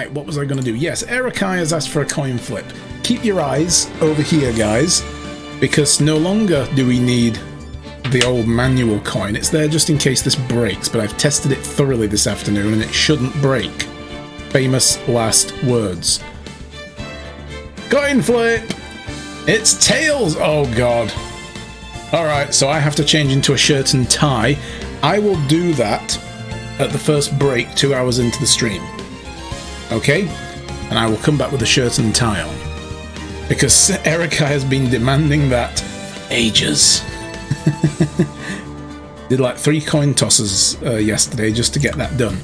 Right, what was I going to do? Yes, Erikai has asked for a coin flip. Keep your eyes over here, guys, because no longer do we need the old manual coin. It's there just in case this breaks, but I've tested it thoroughly this afternoon and it shouldn't break. Famous last words. Coin flip! It's tails! Oh god. Alright, so I have to change into a shirt and tie. I will do that at the first break 2 hours into the stream. Okay? And I will come back with a shirt and tie on. Because Erica has been demanding that for ages. Did like 3 coin tosses yesterday just to get that done.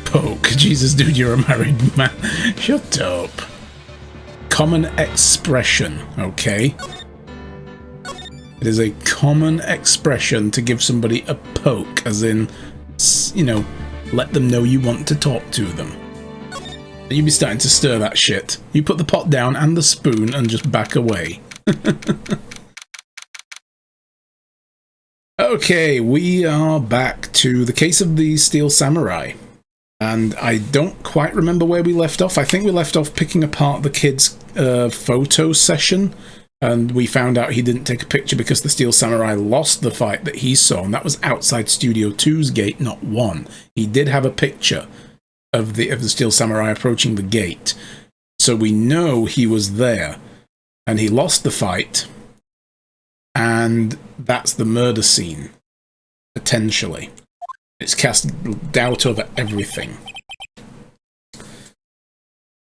Poke. Jesus, dude, you're a married man. Shut up. Common expression, okay? It is a common expression to give somebody a poke, as in, you know, let them know you want to talk to them. You'd be starting to stir that shit. You put the pot down and the spoon and just back away. Okay, we are back to the case of the Steel Samurai. And I don't quite remember where we left off. I think we left off picking apart the kid's photo session. And we found out he didn't take a picture because the Steel Samurai lost the fight that he saw. And that was outside Studio 2's gate, not 1. He did have a picture of the Steel Samurai approaching the gate. So we know he was there. And he lost the fight. And that's the murder scene. Potentially. It's cast doubt over everything.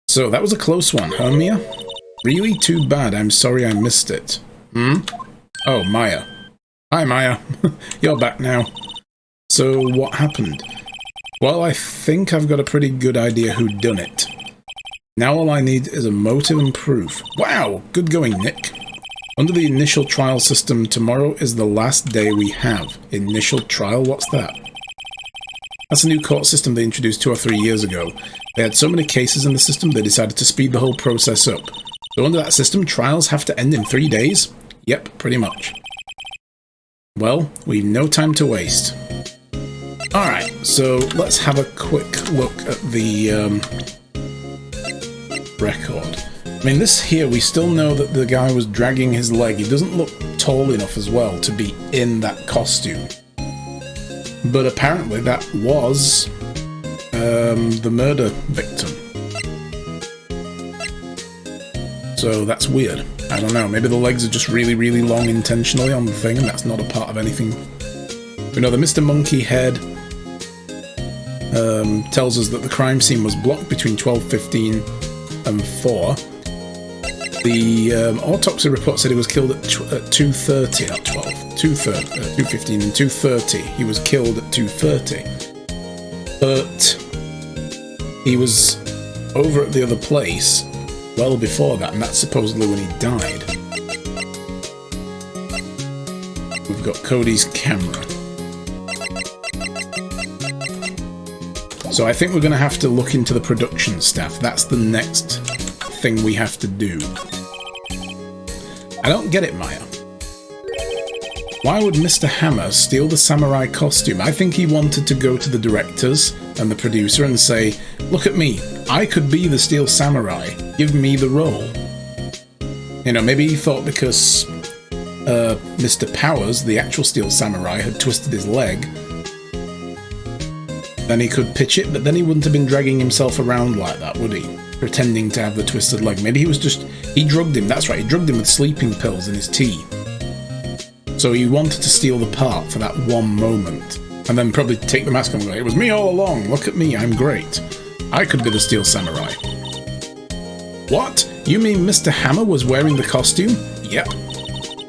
So that was a close one, huh, Mia? Really too bad. I'm sorry I missed it. Oh, Maya. Hi, Maya. You're back now. So what happened? Well, I think I've got a pretty good idea who done it. Now all I need is a motive and proof. Wow, good going, Nick. Under the initial trial system, tomorrow is the last day we have. Initial trial? What's that? That's a new court system they introduced 2 or 3 years ago. They had so many cases in the system, they decided to speed the whole process up. So under that system, trials have to end in 3 days? Yep, pretty much. Well, we've no time to waste. Alright, so let's have a quick look at the record. I mean, this here, we still know that the guy was dragging his leg. He doesn't look tall enough as well to be in that costume. But apparently that was the murder victim. So that's weird. I don't know, maybe the legs are just really, really long intentionally on the thing, and that's not a part of anything. We know the Mr. Monkey Head tells us that the crime scene was blocked between 12:15 and 4. The autopsy report said he was killed at 2:30, not 12. 2:15 and 2:30. He was killed at 2:30. But he was over at the other place well before that, and that's supposedly when he died. We've got Cody's camera. So I think we're going to have to look into the production staff. That's the next thing we have to do. I don't get it, Maya. Why would Mr. Hammer steal the samurai costume? I think he wanted to go to the directors and the producer and say, look at me, I could be the Steel Samurai, give me the role. You know, maybe he thought because Mr. Powers, the actual Steel Samurai, had twisted his leg, then he could pitch it, but then he wouldn't have been dragging himself around like that, would he? Pretending to have the twisted leg. Maybe he was just... he drugged him, that's right, he drugged him with sleeping pills in his tea. So he wanted to steal the part for that one moment. And then probably take the mask and go, it was me all along, look at me, I'm great. I could be the Steel Samurai. What? You mean Mr. Hammer was wearing the costume? Yep.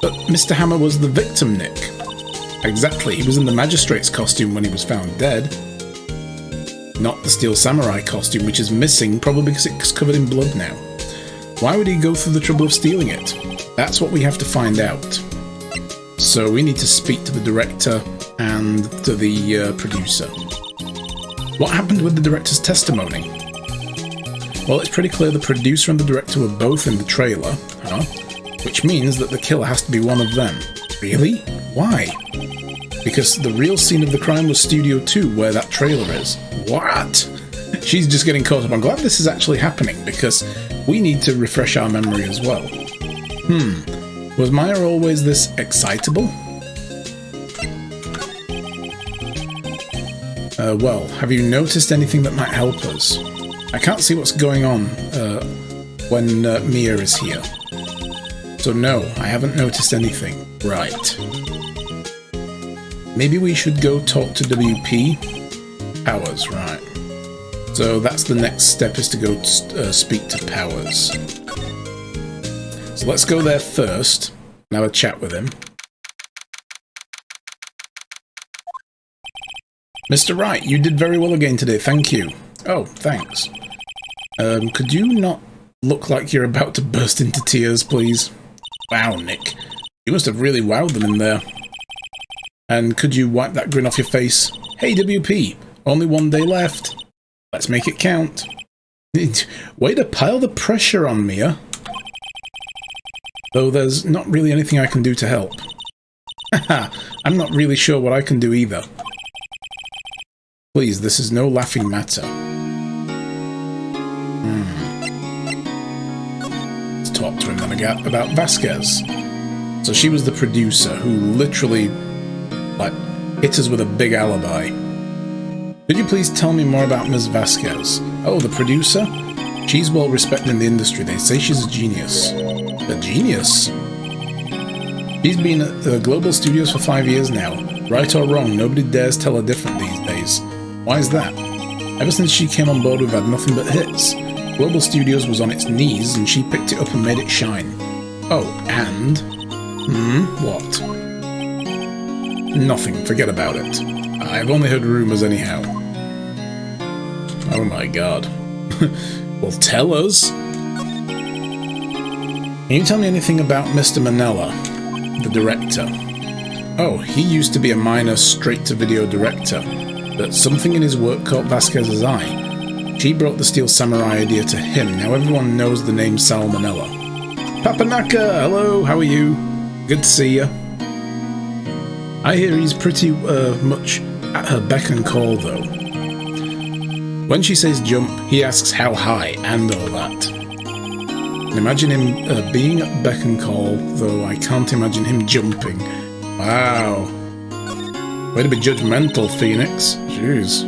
But Mr. Hammer was the victim, Nick. Exactly, he was in the magistrate's costume when he was found dead. Not the Steel Samurai costume, which is missing, probably because it's covered in blood now. Why would he go through the trouble of stealing it? That's what we have to find out. So we need to speak to the director and to the producer. What happened with the director's testimony? Well, it's pretty clear the producer and the director were both in the trailer, huh? Which means that the killer has to be one of them. Really? Why? Because the real scene of the crime was Studio 2, where that trailer is. What? She's just getting caught up. I'm glad this is actually happening, because we need to refresh our memory as well. Was Maya always this excitable? Well, have you noticed anything that might help us? I can't see what's going on when Mia is here. So no, I haven't noticed anything. Right. Maybe we should go talk to WP? Powers, right. So that's the next step, is to go speak to Powers. So let's go there first and have a chat with him. Mr. Wright, you did very well again today, thank you. Oh, thanks. Could you not look like you're about to burst into tears, please? Wow, Nick. You must have really wowed them in there. And could you wipe that grin off your face? Hey, WP, only one day left. Let's make it count. Way to pile the pressure on, Mia. Though there's not really anything I can do to help. Haha, I'm not really sure what I can do either. Please, this is no laughing matter. Let's talk to him then again about Vasquez. So she was the producer who literally, like, hit us with a big alibi. Could you please tell me more about Ms. Vasquez? Oh, the producer? She's well respected in the industry. They say she's a genius. A genius? She's been at Global Studios for 5 years now. Right or wrong, nobody dares tell her different these days. Why is that? Ever since she came on board, we've had nothing but hits. Global Studios was on its knees, and she picked it up and made it shine. Oh, and? What? Nothing, forget about it. I've only heard rumours anyhow. Oh my god. Well, tell us. Can you tell me anything about Mr. Manella, the director? Oh, he used to be a minor straight-to-video director, but something in his work caught Vasquez's eye. She brought the Steel Samurai idea to him. Now everyone knows the name Sal Manella. Papanaka, hello, how are you? Good to see you. I hear he's pretty much at her beck and call, though. When she says jump, he asks how high and all that. Imagine him being at beck and call, though I can't imagine him jumping. Wow. Way to be judgmental, Phoenix. Jeez.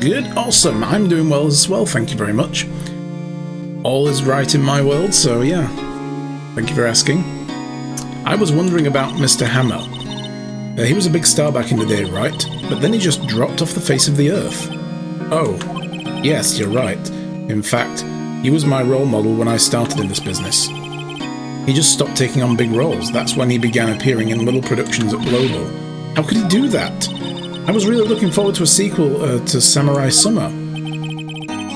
Good, awesome. I'm doing well as well, thank you very much. All is right in my world, so yeah. Thank you for asking. I was wondering about Mr. Hammer. He was a big star back in the day, right? But then he just dropped off the face of the earth. Oh, yes, you're right. In fact, he was my role model when I started in this business. He just stopped taking on big roles. That's when he began appearing in little productions at Global. How could he do that? I was really looking forward to a sequel to Samurai Summer.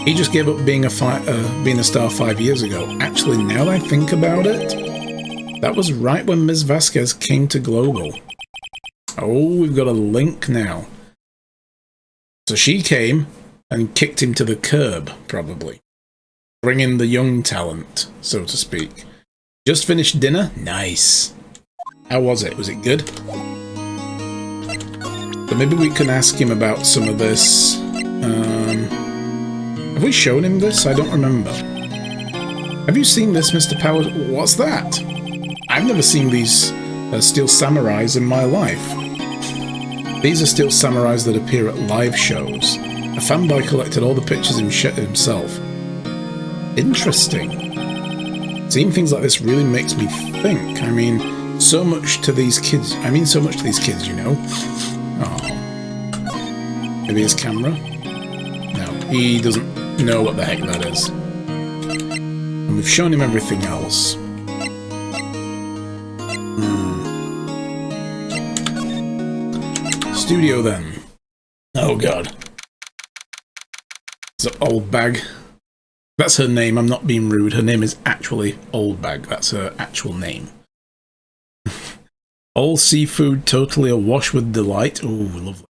He just gave up being a star 5 years ago. Actually, now that I think about it, that was right when Ms. Vasquez came to Global. Oh, we've got a link now. So she came and kicked him to the curb, probably. Bringing the young talent, so to speak. Just finished dinner? Nice. How was it? Was it good? But maybe we can ask him about some of this. Have we shown him this? I don't remember. Have you seen this, Mr. Powers? What's that? I've never seen these Steel Samurais in my life. These are Steel Samurais that appear at live shows. A fanboy collected all the pictures himself. Interesting. Seeing things like this really makes me think. I mean, so much to these kids. You know. Oh. Maybe his camera? No, he doesn't know what the heck that is. And we've shown him everything else. Studio then. Oh god. It's an old bag. That's her name, I'm not being rude. Her name is actually Old Bag. That's her actual name. All seafood totally awash with delight. Oh, lovely.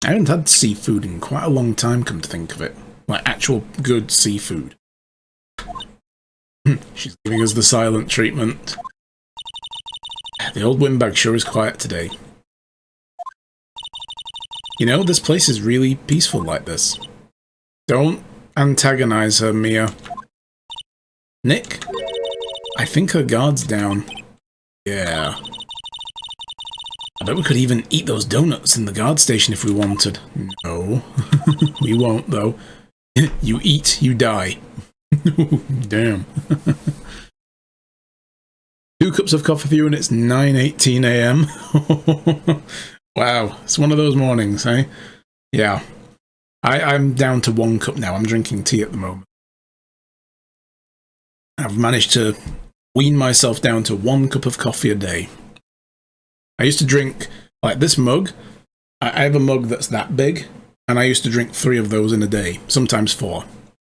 I haven't had seafood in quite a long time, come to think of it. Like actual good seafood. She's giving us the silent treatment. The old windbag sure is quiet today. You know, this place is really peaceful like this. Don't antagonize her, Mia. Nick? I think her guard's down. Yeah. I bet we could even eat those donuts in the guard station if we wanted. No. We won't, though. You eat, you die. Damn. 2 cups of coffee for you and it's 9:18 AM. Wow, it's one of those mornings, eh? Yeah. I'm down to 1 cup now. I'm drinking tea at the moment. I've managed to wean myself down to 1 cup of coffee a day. I used to drink, like this mug. I have a mug that's that big, and I used to drink 3 of those in a day, sometimes 4.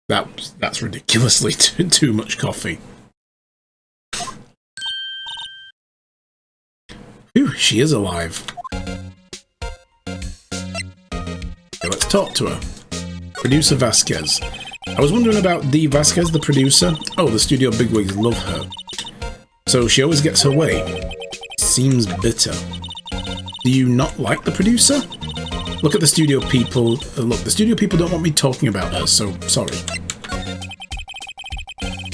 That's ridiculously too much coffee. Phew, she is alive. Okay, let's talk to her. Producer Vasquez. I was wondering about Dee Vasquez, the producer. Oh, the studio bigwigs love her. So she always gets her way. Seems bitter. Do you not like the producer? Look at the studio people. Look, the studio people don't want me talking about her, so sorry.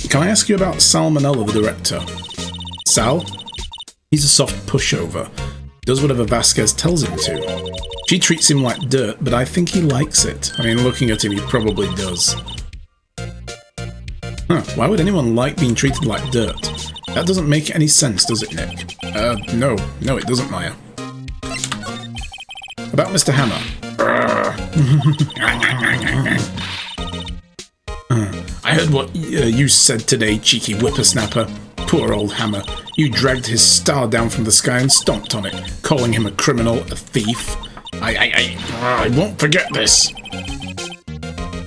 Can I ask you about Salmonella, the director? Sal? He's a soft pushover. Does whatever Vasquez tells him to. She treats him like dirt, but I think he likes it. I mean, looking at him, he probably does. Huh, why would anyone like being treated like dirt? That doesn't make any sense, does it, Nick? No, it doesn't, Maya. About Mr. Hammer. I heard what you said today, cheeky whippersnapper. Poor old Hammer. You dragged his star down from the sky and stomped on it, calling him a criminal, a thief. I won't forget this.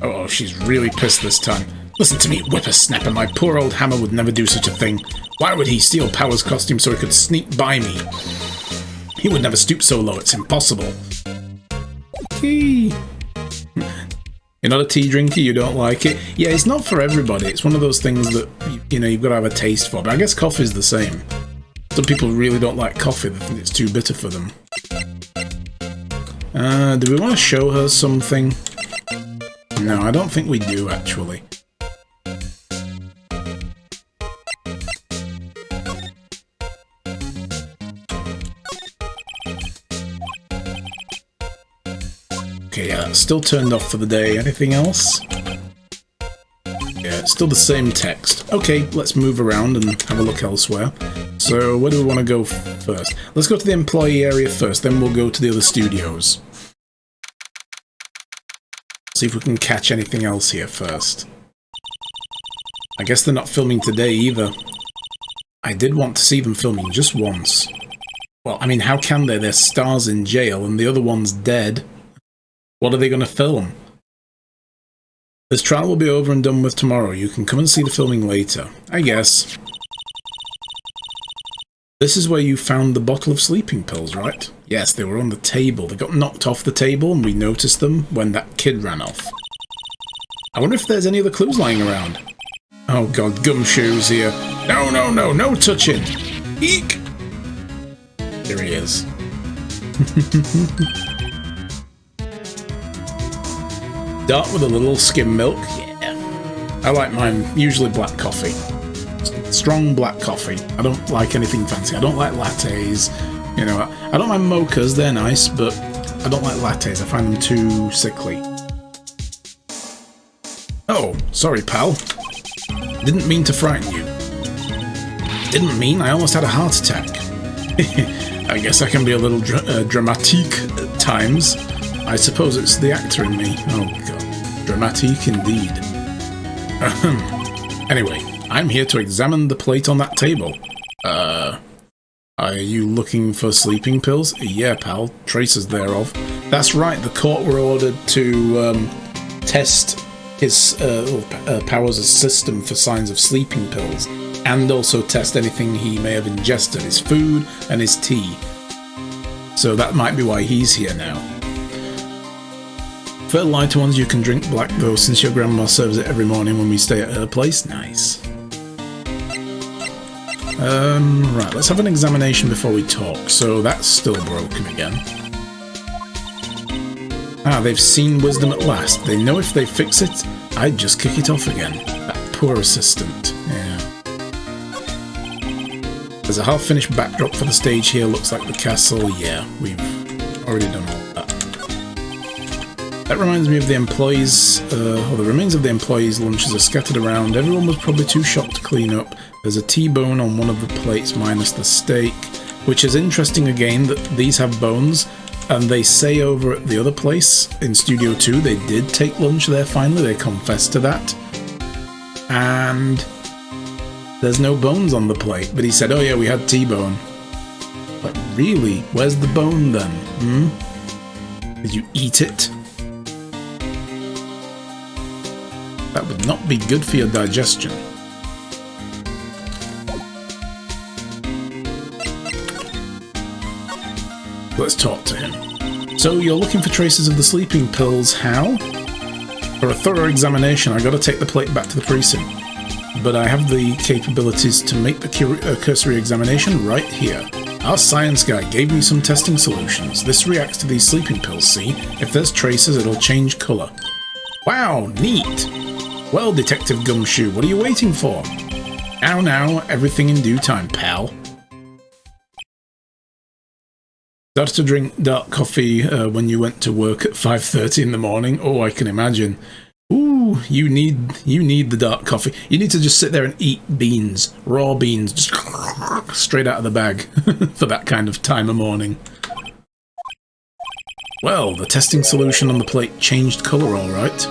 Oh, she's really pissed this time. Listen to me, whippersnapper. My poor old Hammer would never do such a thing. Why would he steal Power's costume so he could sneak by me? He would never stoop so low, it's impossible. Tea. You're not a tea drinker, you don't like it? Yeah, it's not for everybody. It's one of those things that, you know, you've got to have a taste for. But I guess coffee's the same. Some people really don't like coffee. They think it's too bitter for them. Do we want to show her something? No, I don't think we do, actually. Okay, yeah, it's still turned off for the day. Anything else? Yeah, it's still the same text. Okay, let's move around and have a look elsewhere. So, where do we want to go first? Let's go to the employee area first, then we'll go to the other studios. See if we can catch anything else here first. I guess they're not filming today either. I did want to see them filming just once. Well, I mean, how can they? They're stars in jail and the other one's dead. What are they going to film? This trial will be over and done with tomorrow. You can come and see the filming later. I guess. This is where you found the bottle of sleeping pills, right? Yes, they were on the table. They got knocked off the table and we noticed them when that kid ran off. I wonder if there's any other clues lying around. Oh god, gumshoes here. No touching! Eek! There he is. Dark with a little skim milk? Yeah. I like mine usually black coffee. Strong black coffee. I don't like anything fancy. I don't like lattes. You know, I don't mind mochas, they're nice, but I don't like lattes. I find them too sickly. Oh, sorry, pal. Didn't mean to frighten you. Didn't mean I almost had a heart attack. I guess I can be a little dramatique at times. I suppose it's the actor in me. Oh god. Dramatique indeed. Anyway, I'm here to examine the plate on that table. Are you looking for sleeping pills? Yeah, pal. Traces thereof. That's right, the court were ordered to test his Powers' system for signs of sleeping pills, and also test anything he may have ingested, his food and his tea. So that might be why he's here now. For lighter ones you can drink black though, since your grandma serves it every morning when we stay at her place. Nice. Right, let's have an examination before we talk. So that's still broken again. Ah, they've seen wisdom at last. They know if they fix it, I'd just kick it off again. That poor assistant. Yeah. There's a half-finished backdrop for the stage here. Looks like the castle. Yeah, we've already done all that. That reminds me of the employees, or the remains of the employees' lunches are scattered around. Everyone was probably too shocked to clean up. There's a T-bone on one of the plates minus the steak, which is interesting again that these have bones, and they say over at the other place in Studio 2 they did take lunch there finally, they confessed to that. And there's no bones on the plate, but he said, oh yeah, we had T-bone. But really, where's the bone then? Did you eat it? That would not be good for your digestion. Let's talk to him. So you're looking for traces of the sleeping pills. How? For a thorough examination, I gotta take the plate back to the precinct. But I have the capabilities to make the cursory examination right here. Our science guy gave me some testing solutions. This reacts to these sleeping pills, see? If there's traces, it'll change colour. Wow, neat! Well, Detective Gumshoe, what are you waiting for? Now, everything in due time, pal. Started to drink dark coffee when you went to work at 5:30 in the morning. Oh, I can imagine. Ooh, you need the dark coffee. You need to just sit there and eat beans, raw beans, just straight out of the bag for that kind of time of morning. Well, the testing solution on the plate changed colour, all right.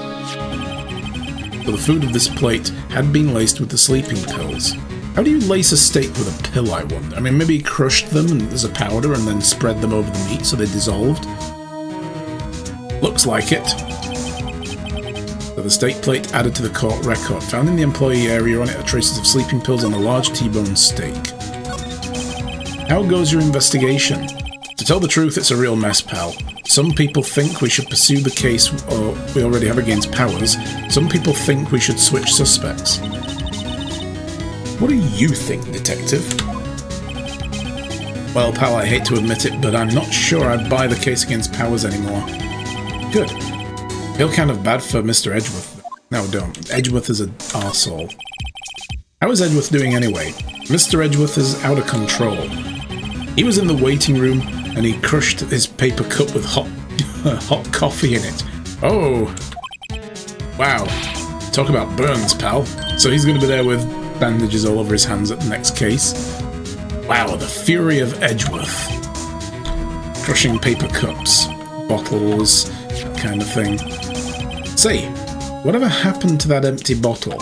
So the food of this plate had been laced with the sleeping pills. How do you lace a steak with a pill, I wonder? I mean, maybe he crushed them as a powder and then spread them over the meat so they dissolved? Looks like it. So the steak plate added to the court record. Found in the employee area on it are traces of sleeping pills on a large T-bone steak. How goes your investigation? To tell the truth, it's a real mess, pal. Some people think we should pursue the case we already have against Powers. Some people think we should switch suspects. What do you think, Detective? Well, pal, I hate to admit it, but I'm not sure I'd buy the case against Powers anymore. Good. Feel kind of bad for Mr. Edgeworth. No, don't. Edgeworth is an arsehole. How is Edgeworth doing anyway? Mr. Edgeworth is out of control. He was in the waiting room and he crushed his paper cup with hot coffee in it. Oh! Wow. Talk about burns, pal. So he's going to be there with bandages all over his hands at the next case. Wow, the fury of Edgeworth. Crushing paper cups, bottles, that kind of thing. Say, whatever happened to that empty bottle?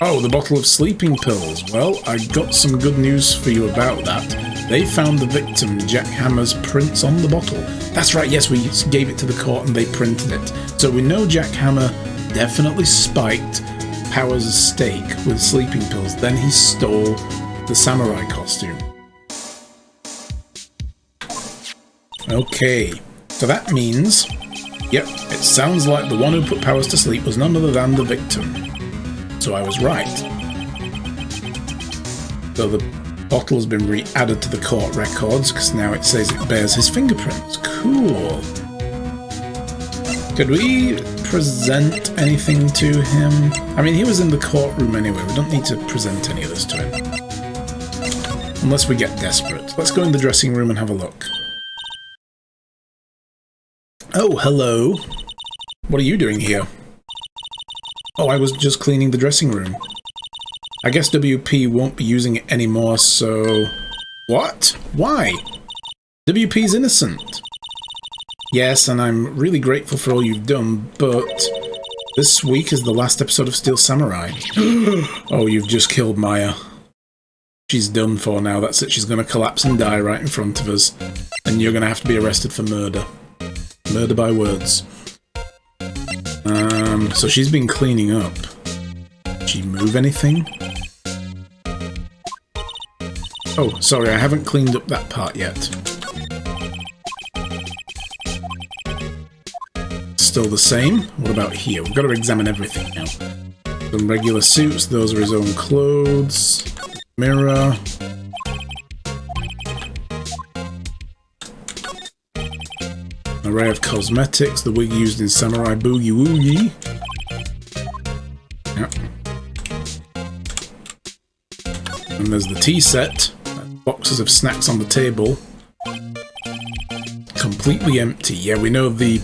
Oh, the bottle of sleeping pills. Well, I got some good news for you about that. They found the victim, Jack Hammer's prints on the bottle. That's right, yes, we gave it to the court and they printed it. So we know Jack Hammer definitely spiked Powers' steak with sleeping pills. Then he stole the samurai costume. Okay, so that means, yep, it sounds like the one who put Powers to sleep was none other than the victim. So I was right. So the bottle has been re-added to the court records because now it says it bears his fingerprints. Cool. Could we present anything to him? I mean, he was in the courtroom anyway. We don't need to present any of this to him. Unless we get desperate. Let's go in the dressing room and have a look. Oh, hello. What are you doing here? Oh, I was just cleaning the dressing room. I guess WP won't be using it anymore, so... What? Why? WP's innocent. Yes, and I'm really grateful for all you've done, but... This week is the last episode of Steel Samurai. Oh, you've just killed Maya. She's done for now, that's it. She's gonna collapse and die right in front of us. And you're gonna have to be arrested for murder. Murder by words. So she's been cleaning up. Did she move anything? Oh, sorry, I haven't cleaned up that part yet. Still the same? What about here? We've got to examine everything now. Some regular suits, those are his own clothes. Mirror. array of cosmetics, the wig used in Samurai Boogie Woogie. Yep. And there's the tea set. Boxes of snacks on the table. Completely empty. Yeah, we know the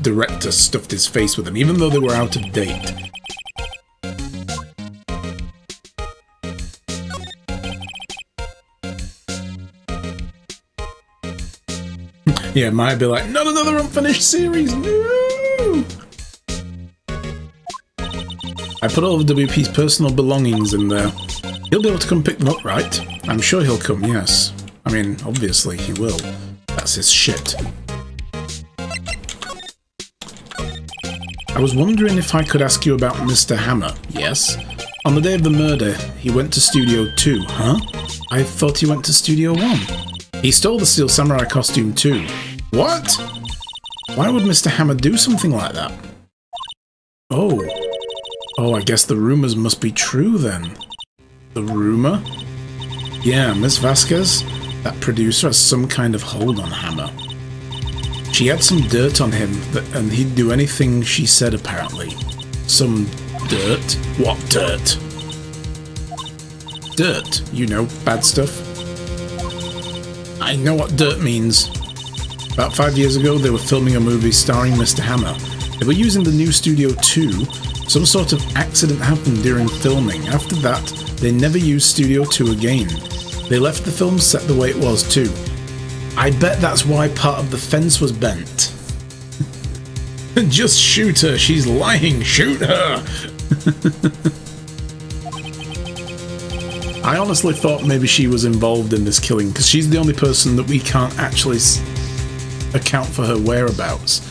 director stuffed his face with them, even though they were out of date. Yeah, might be like, not another unfinished series, no! I put all of WP's personal belongings in there. He'll be able to come pick them up, right? I'm sure he'll come, yes. I mean, obviously he will. That's his shit. I was wondering if I could ask you about Mr. Hammer. Yes? On the day of the murder, he went to Studio 2, huh? I thought he went to Studio 1. He stole the Steel Samurai costume too. What? Why would Mr. Hammer do something like that? Oh. Oh, I guess the rumors must be true then. The rumor? Yeah, Miss Vasquez, that producer has some kind of hold on Hammer. She had some dirt on him, and he'd do anything she said apparently. Some dirt? What dirt? Dirt, you know, bad stuff. I know what dirt means. About 5 years ago, they were filming a movie starring Mr. Hammer. They were using the new Studio 2. Some sort of accident happened during filming. After that, they never used Studio 2 again. They left the film set the way it was too. I bet that's why part of the fence was bent. Just shoot her, she's lying, shoot her! I honestly thought maybe she was involved in this killing, because she's the only person that we can't actually account for her whereabouts.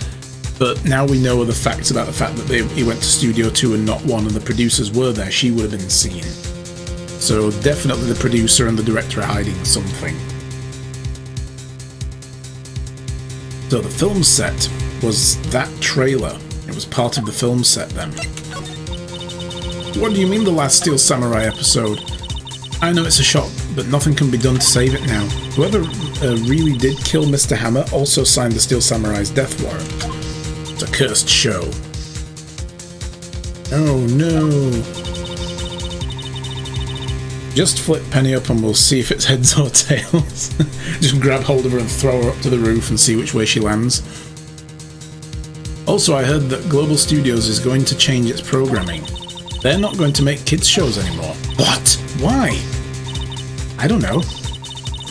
But now we know the facts about the fact that he went to Studio 2 and not 1, and the producers were there, she would have been seen. So definitely the producer and the director are hiding something. So the film set was that trailer. It was part of the film set then. What do you mean the last Steel Samurai episode? I know it's a shock, but nothing can be done to save it now. Whoever really did kill Mr. Hammer also signed the Steel Samurai's death warrant. It's a cursed show. Oh no. Just flip Penny up and we'll see if it's heads or tails. Just grab hold of her and throw her up to the roof and see which way she lands. Also, I heard that Global Studios is going to change its programming. They're not going to make kids shows anymore. What? Why? I don't know.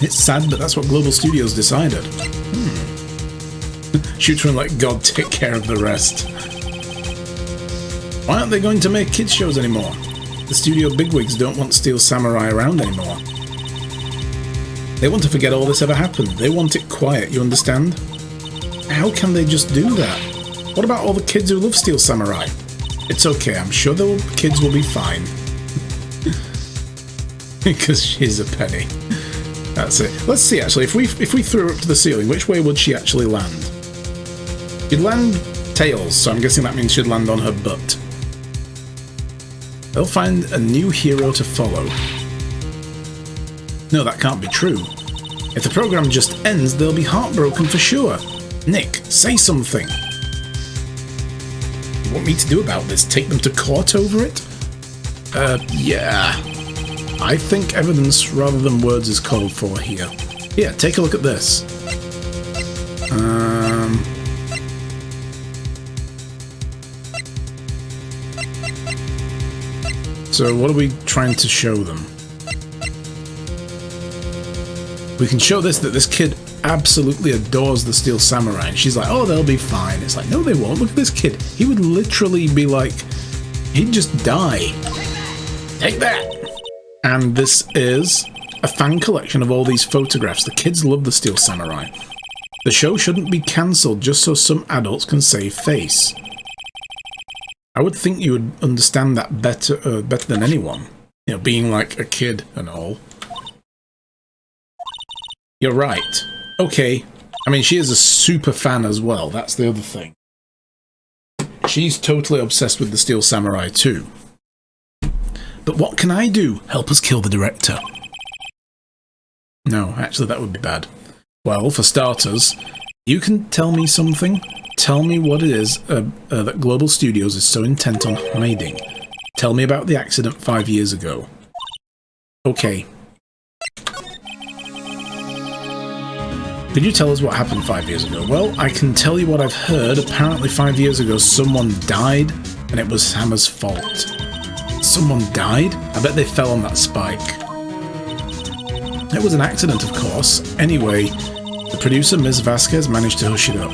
It's sad, but that's what Global Studios decided. Shoot her and let God take care of the rest. Why aren't they going to make kids shows anymore? The studio bigwigs don't want Steel Samurai around anymore. They want to forget all this ever happened. They want it quiet, you understand? How can they just do that? What about all the kids who love Steel Samurai? It's okay, I'm sure the kids will be fine. Because she's a penny. That's it. Let's see actually, if we threw her up to the ceiling, which way would she actually land? She'd land tails, so I'm guessing that means she'd land on her butt. They'll find a new hero to follow. No, that can't be true. If the program just ends, they'll be heartbroken for sure. Nick, say something. You want me to do about this? Take them to court over it? Yeah. I think evidence rather than words is called for here. Yeah, take a look at this. So what are we trying to show them? We can show this, that this kid absolutely adores the Steel Samurai, and she's like, oh, they'll be fine. It's like, no, they won't. Look at this kid. He would literally be like, he'd just die. Take that! And this is a fan collection of all these photographs. The kids love the Steel Samurai. The show shouldn't be cancelled just so some adults can save face. I would think you would understand that better than anyone. You know, being like a kid and all. You're right. Okay. I mean, she is a super fan as well. That's the other thing. She's totally obsessed with the Steel Samurai too. But what can I do? Help us kill the director. No, actually that would be bad. Well, for starters, You can tell me something? Tell me what it is that Global Studios is so intent on hiding. Tell me about the accident 5 years ago. Okay. Could you tell us what happened 5 years ago? Well, I can tell you what I've heard. Apparently 5 years ago someone died, and it was Hammer's fault. Someone died? I bet they fell on that spike. It was an accident, of course. Anyway, the producer, Ms. Vasquez, managed to hush it up.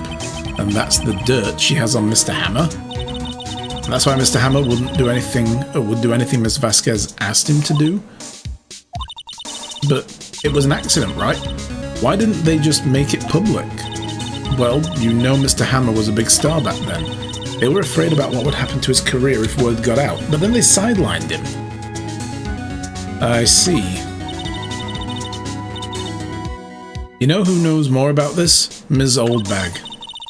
And that's the dirt she has on Mr. Hammer. And that's why Mr. Hammer wouldn't do anything, or would do anything Ms. Vasquez asked him to do. But it was an accident, right? Why didn't they just make it public? Well, you know Mr. Hammer was a big star back then. They were afraid about what would happen to his career if word got out, but then they sidelined him. I see. You know who knows more about this? Ms. Oldbag.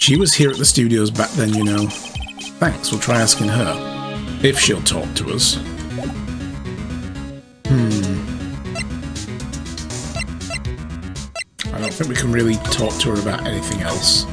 She was here at the studios back then, you know. Thanks, we'll try asking her. If she'll talk to us. I don't think we can really talk to her about anything else.